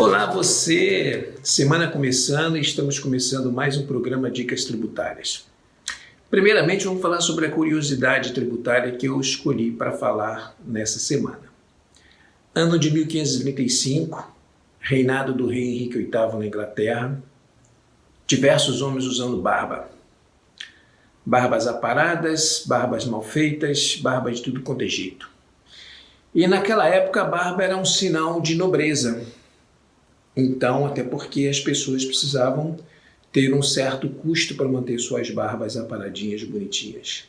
Olá você, semana começando e estamos começando mais um programa Dicas Tributárias. Primeiramente vamos falar sobre a curiosidade tributária que eu escolhi para falar nessa semana. Ano de 1535, reinado do rei Henrique VIII na Inglaterra, diversos homens usando barba. Barbas aparadas, barbas mal feitas, barbas de tudo quanto é jeito. E naquela época a barba era um sinal de nobreza. Então, até porque as pessoas precisavam ter um certo custo para manter suas barbas aparadinhas, bonitinhas.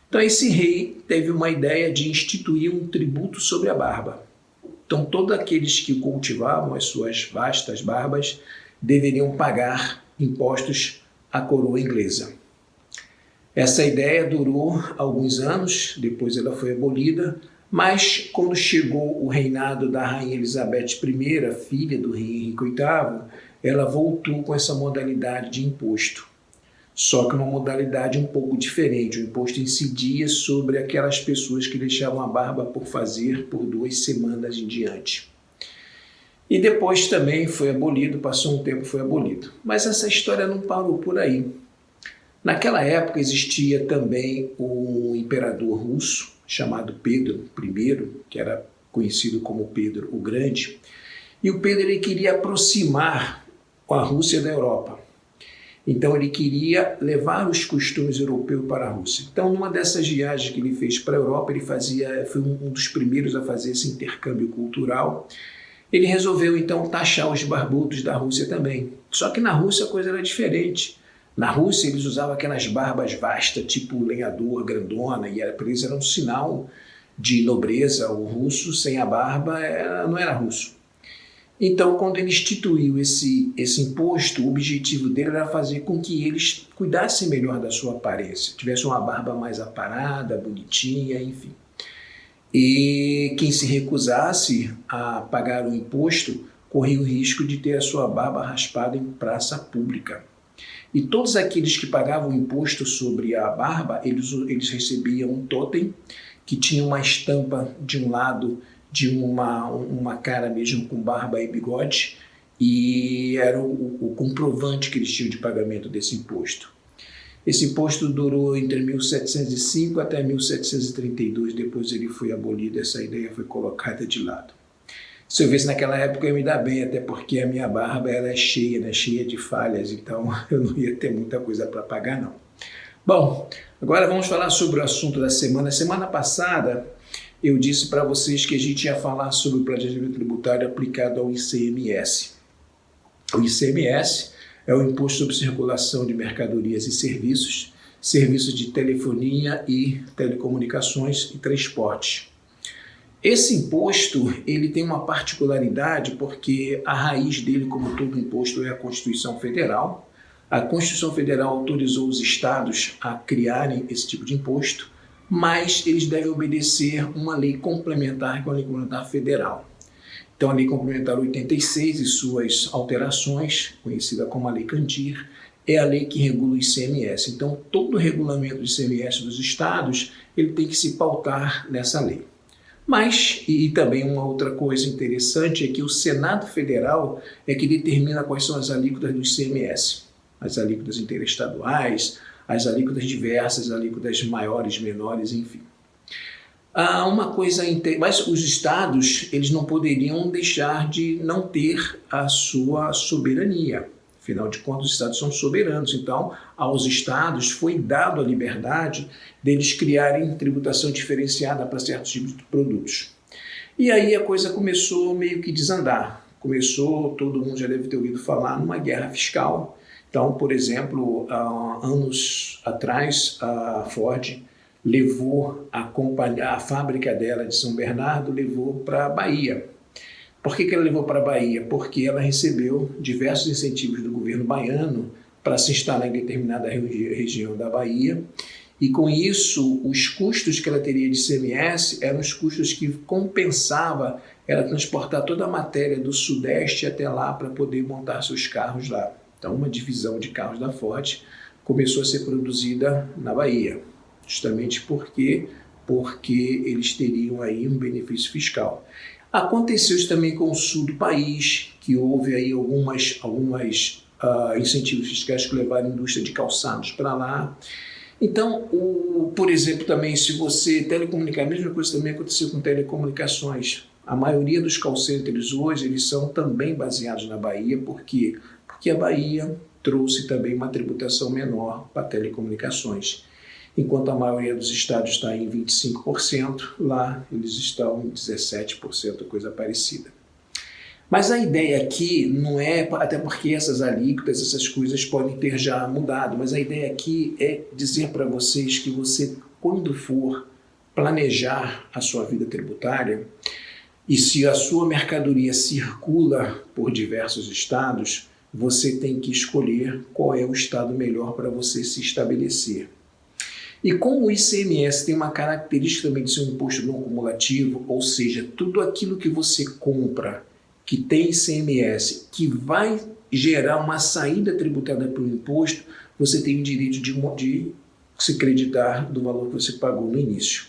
Então esse rei teve uma ideia de instituir um tributo sobre a barba. Então todos aqueles que cultivavam as suas vastas barbas deveriam pagar impostos à coroa inglesa. Essa ideia durou alguns anos, depois ela foi abolida, mas quando chegou o reinado da rainha Elizabeth I, filha do rei Henrique VIII, ela voltou com essa modalidade de imposto. Só que uma modalidade um pouco diferente. O imposto incidia sobre aquelas pessoas que deixavam a barba por fazer por 2 semanas em diante. E depois também foi abolido, passou um tempo e foi abolido. Mas essa história não parou por aí. Naquela época existia também um imperador russo, chamado Pedro I, que era conhecido como Pedro o Grande, e o Pedro ele queria aproximar a Rússia da Europa. Então ele queria levar os costumes europeus para a Rússia. Então numa dessas viagens que ele fez para a Europa, ele foi um dos primeiros a fazer esse intercâmbio cultural. Ele resolveu então taxar os barbudos da Rússia também. Só que na Rússia a coisa era diferente. Na Rússia eles usavam aquelas barbas vastas, tipo lenhador, grandona, e para eles era um sinal de nobreza. O russo sem a barba não era russo. Então, quando ele instituiu esse imposto, o objetivo dele era fazer com que eles cuidassem melhor da sua aparência, tivessem uma barba mais aparada, bonitinha, enfim. E quem se recusasse a pagar o imposto corria o risco de ter a sua barba raspada em praça pública. E todos aqueles que pagavam imposto sobre a barba, eles recebiam um totem que tinha uma estampa de um lado de uma cara mesmo com barba e bigode, e era o comprovante que eles tinham de pagamento desse imposto. Esse imposto durou entre 1705 até 1732, depois ele foi abolido, essa ideia foi colocada de lado. Se eu visse naquela época eu ia me dar bem, até porque a minha barba era cheia, né? Cheia de falhas, então eu não ia ter muita coisa para pagar não. Bom, agora vamos falar sobre o assunto da semana. Semana passada eu disse para vocês que a gente ia falar sobre o planejamento tributário aplicado ao ICMS. O ICMS é o Imposto sobre Circulação de Mercadorias e Serviços, serviços de telefonia e telecomunicações e transporte. Esse imposto ele tem uma particularidade porque a raiz dele, como todo imposto, é a Constituição Federal. A Constituição Federal autorizou os estados a criarem esse tipo de imposto, mas eles devem obedecer uma lei complementar, que é a Lei Complementar Federal. Então a Lei Complementar 86 e suas alterações, conhecida como a Lei Candir, é a lei que regula o ICMS. Então todo o regulamento do ICMS dos estados ele tem que se pautar nessa lei. Mas, e também uma outra coisa interessante, é que o Senado Federal é que determina quais são as alíquotas do ICMS. As alíquotas interestaduais, as alíquotas diversas, alíquotas maiores, menores, enfim. Uma coisa mas os estados eles não poderiam deixar de não ter a sua soberania. Afinal de contas, os estados são soberanos. Então, aos estados foi dado a liberdade deles criarem tributação diferenciada para certos tipos de produtos. E aí a coisa começou meio que desandar. Todo mundo já deve ter ouvido falar, numa guerra fiscal. Então, por exemplo, anos atrás, a Ford levou a fábrica dela de São Bernardo, levou para a Bahia. Por que ela levou para a Bahia? Porque ela recebeu diversos incentivos do governo baiano para se instalar em determinada região da Bahia, e com isso os custos que ela teria de ICMS eram os custos que compensava ela transportar toda a matéria do Sudeste até lá para poder montar seus carros lá. Então uma divisão de carros da Ford começou a ser produzida na Bahia, justamente porque eles teriam aí um benefício fiscal. Aconteceu isso também com o sul do país, que houve aí algumas incentivos fiscais que levaram a indústria de calçados para lá. Então, por exemplo, também se você telecomunicar, a mesma coisa também aconteceu com telecomunicações. A maioria dos call centers hoje, eles são também baseados na Bahia. Por quê? Porque a Bahia trouxe também uma tributação menor para telecomunicações. Enquanto a maioria dos estados está em 25%, lá eles estão em 17%, coisa parecida. Mas a ideia aqui não é, até porque essas alíquotas, essas coisas podem ter já mudado, mas a ideia aqui é dizer para vocês que você, quando for planejar a sua vida tributária, e se a sua mercadoria circula por diversos estados, você tem que escolher qual é o estado melhor para você se estabelecer. E como o ICMS tem uma característica também de ser um imposto não cumulativo, ou seja, tudo aquilo que você compra que tem ICMS, que vai gerar uma saída tributária para o imposto, você tem o direito de se creditar do valor que você pagou no início.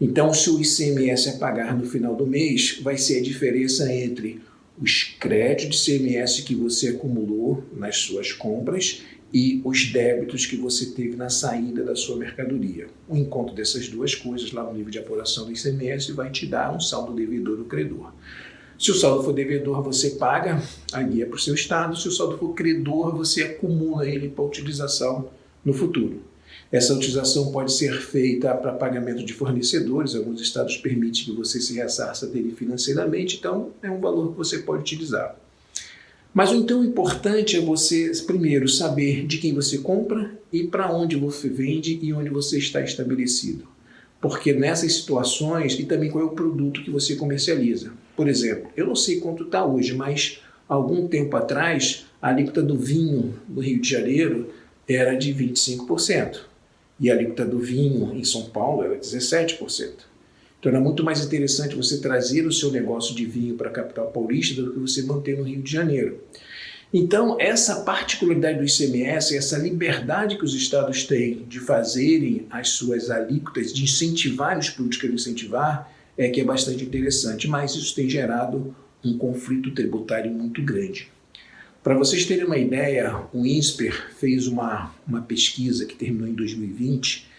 Então, se o ICMS é pagar no final do mês, vai ser a diferença entre os créditos de ICMS que você acumulou nas suas compras e os débitos que você teve na saída da sua mercadoria. O encontro dessas duas coisas lá no nível de apuração do ICMS vai te dar um saldo devedor do credor. Se o saldo for devedor, você paga a guia para o seu estado. Se o saldo for credor, você acumula ele para utilização no futuro. Essa utilização pode ser feita para pagamento de fornecedores. Alguns estados permitem que você se ressarça dele financeiramente, então é um valor que você pode utilizar. Mas então o importante é você, primeiro, saber de quem você compra e para onde você vende e onde você está estabelecido. Porque nessas situações, e também qual é o produto que você comercializa. Por exemplo, eu não sei quanto está hoje, mas algum tempo atrás, a alíquota do vinho do Rio de Janeiro era de 25%. E a alíquota do vinho em São Paulo era 17%. Então era muito mais interessante você trazer o seu negócio de vinho para a capital paulista do que você manter no Rio de Janeiro. Então, essa particularidade do ICMS, essa liberdade que os estados têm de fazerem as suas alíquotas, de incentivar os produtos que querem incentivar, é que é bastante interessante, mas isso tem gerado um conflito tributário muito grande. Para vocês terem uma ideia, o INSPER fez uma pesquisa que terminou em 2020,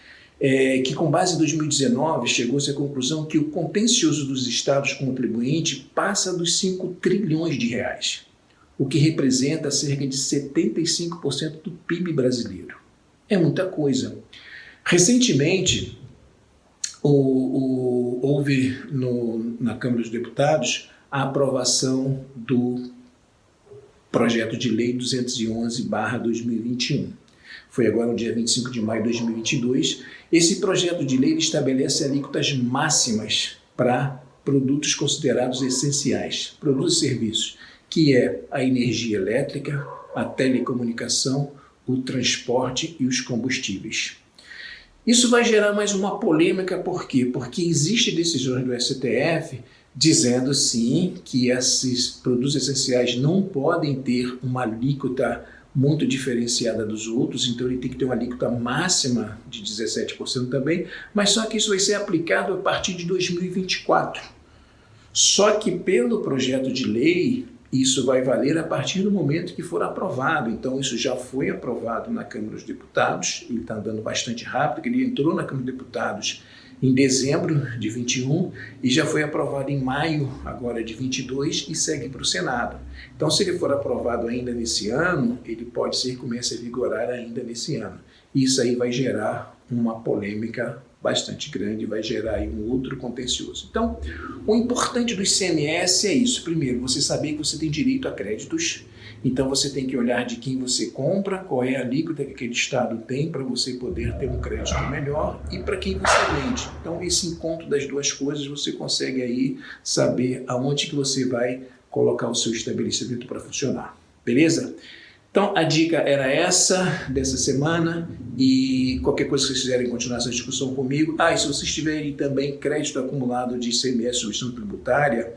que com base em 2019 chegou-se à conclusão que o contencioso dos estados com o contribuinte passa dos 5 trilhões de reais, o que representa cerca de 75% do PIB brasileiro. É muita coisa. Recentemente, houve na Câmara dos Deputados a aprovação do projeto de lei 211/2021. Foi agora no dia 25 de maio de 2022. Esse projeto de lei estabelece alíquotas máximas para produtos considerados essenciais, produtos e serviços, que é a energia elétrica, a telecomunicação, o transporte e os combustíveis. Isso vai gerar mais uma polêmica, por quê? Porque existem decisões do STF dizendo sim que esses produtos essenciais não podem ter uma alíquota muito diferenciada dos outros, então ele tem que ter uma alíquota máxima de 17% também, mas só que isso vai ser aplicado a partir de 2024. Só que pelo projeto de lei, isso vai valer a partir do momento que for aprovado. Então isso já foi aprovado na Câmara dos Deputados, ele está andando bastante rápido, ele entrou na Câmara dos Deputados em dezembro de 21 e já foi aprovado em maio agora de 22 e segue para o Senado. Então, se ele for aprovado ainda nesse ano, ele pode ser que comece a vigorar ainda nesse ano. Isso aí vai gerar uma polêmica bastante grande, vai gerar aí um outro contencioso. Então, o importante do ICMS é isso. Primeiro, você saber que você tem direito a créditos. Então você tem que olhar de quem você compra, qual é a alíquota que aquele estado tem para você poder ter um crédito melhor e para quem você vende. Então esse encontro das duas coisas você consegue aí saber aonde que você vai colocar o seu estabelecimento para funcionar. Beleza? Então a dica era essa dessa semana e qualquer coisa que vocês quiserem continuar essa discussão comigo. E se vocês tiverem também crédito acumulado de ICMS, substituição tributária,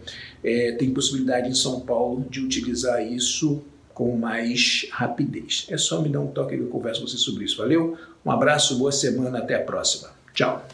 tem possibilidade em São Paulo de utilizar isso com mais rapidez. É só me dar um toque que eu converso com você sobre isso. Valeu? Um abraço, boa semana, até a próxima. Tchau!